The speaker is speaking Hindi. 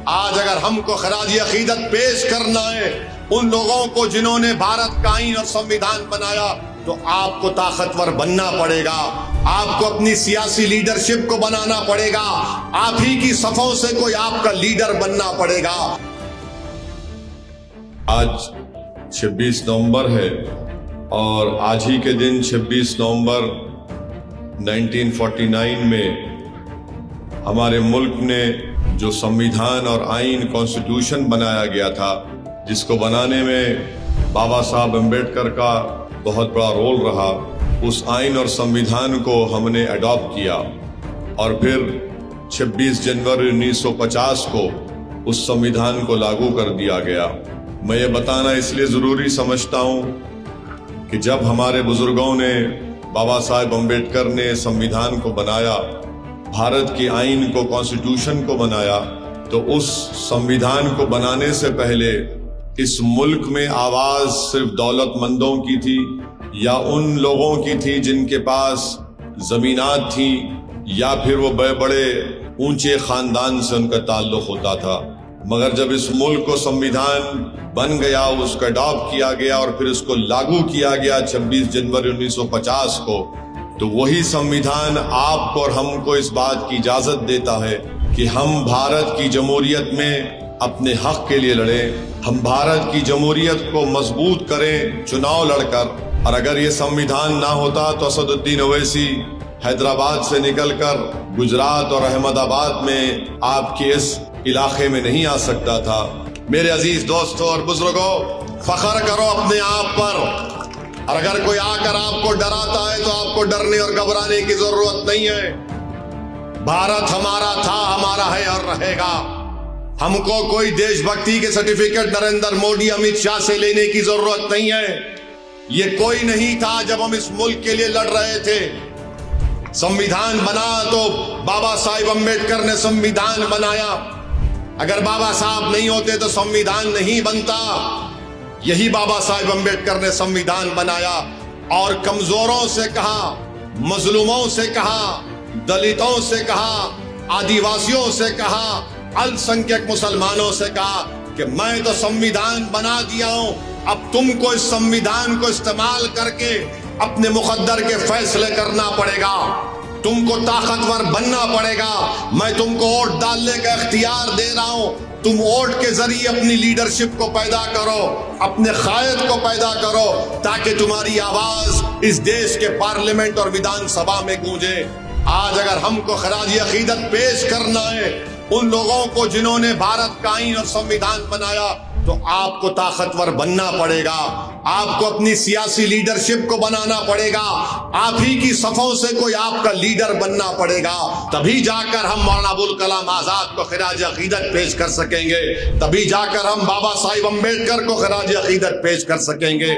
आज अगर हमको खराज अकीदत पेश करना है उन लोगों को जिन्होंने भारत का आईन और संविधान बनाया, तो आपको ताकतवर बनना पड़ेगा, आपको अपनी सियासी लीडरशिप को बनाना पड़ेगा, आप ही की सफों से कोई आपका लीडर बनना पड़ेगा। आज 26 नवंबर है और आज ही के दिन 26 नवंबर 1949 में हमारे मुल्क ने जो संविधान और आईन कॉन्स्टिट्यूशन बनाया गया था, जिसको बनाने में बाबा साहब अम्बेडकर का बहुत बड़ा रोल रहा, उस आईन और संविधान को हमने अडॉप्ट किया और फिर 26 जनवरी 1950 को उस संविधान को लागू कर दिया गया। मैं ये बताना इसलिए ज़रूरी समझता हूँ कि जब हमारे बुजुर्गों ने, बाबा साहब अम्बेडकर ने संविधान को बनाया, भारत की आईन को, कॉन्स्टिट्यूशन को बनाया, तो उस संविधान को बनाने से पहले इस मुल्क में आवाज सिर्फ दौलतमंदों की थी या उन लोगों की थी जिनके पास जमीनात थी या फिर वो बड़े बड़े ऊंचे खानदान से उनका ताल्लुक होता था। मगर जब इस मुल्क को संविधान बन गया, उसका अडॉप्ट किया गया और फिर उसको लागू किया गया 26 जनवरी 1950 को, तो वही संविधान आपको और हमको इस बात की इजाजत देता है कि हम भारत की जमहूरियत में अपने हक के लिए लड़ें, हम भारत की जमहूरियत को मजबूत करें चुनाव लड़कर। और अगर ये संविधान ना होता तो असदुद्दीन ओवैसी हैदराबाद से निकलकर गुजरात और अहमदाबाद में आपके इस इलाके में नहीं आ सकता था। मेरे अजीज दोस्तों और बुजुर्गों, फख्र करो अपने आप पर, और अगर कोई आकर आपको डराता है तो आपको डरने और घबराने की जरूरत नहीं है। भारत हमारा था, हमारा है और रहेगा। हमको कोई देशभक्ति के सर्टिफिकेट नरेंद्र मोदी, अमित शाह से लेने की जरूरत नहीं है। ये कोई नहीं था जब हम इस मुल्क के लिए लड़ रहे थे। संविधान बना तो बाबा साहब अम्बेडकर ने संविधान बनाया। अगर बाबा साहब नहीं होते तो संविधान नहीं बनता। यही बाबा साहब अम्बेडकर ने संविधान बनाया और कमजोरों से कहा, मजलूमों से कहा, दलितों से कहा, आदिवासियों से कहा, अल्पसंख्यक मुसलमानों से कहा कि मैं तो संविधान बना दिया हूं, अब तुमको इस संविधान को इस्तेमाल करके अपने मुकद्दर के फैसले करना पड़ेगा, तुमको ताकतवर बनना पड़ेगा। मैं तुमको वोट डालने का इख्तियार दे रहा हूं, तुम वोट के जरिए अपनी लीडरशिप को पैदा करो, अपने कायद को पैदा करो, ताकि तुम्हारी आवाज इस देश के पार्लियामेंट और विधानसभा में गूंजे। आज अगर हमको खराज अकीदत पेश करना है उन लोगों को जिन्होंने भारत का आईन और संविधान बनाया, तो आपको ताकतवर बनना पड़ेगा, आपको अपनी सियासी लीडरशिप को बनाना पड़ेगा, आप ही की सफों से कोई आपका लीडर बनना पड़ेगा। तभी जाकर हम मौलाना अबुल कलाम आजाद को खराज अकीदत पेश कर सकेंगे, तभी जाकर हम बाबा साहिब अम्बेडकर को खराज अकीदत पेश कर सकेंगे।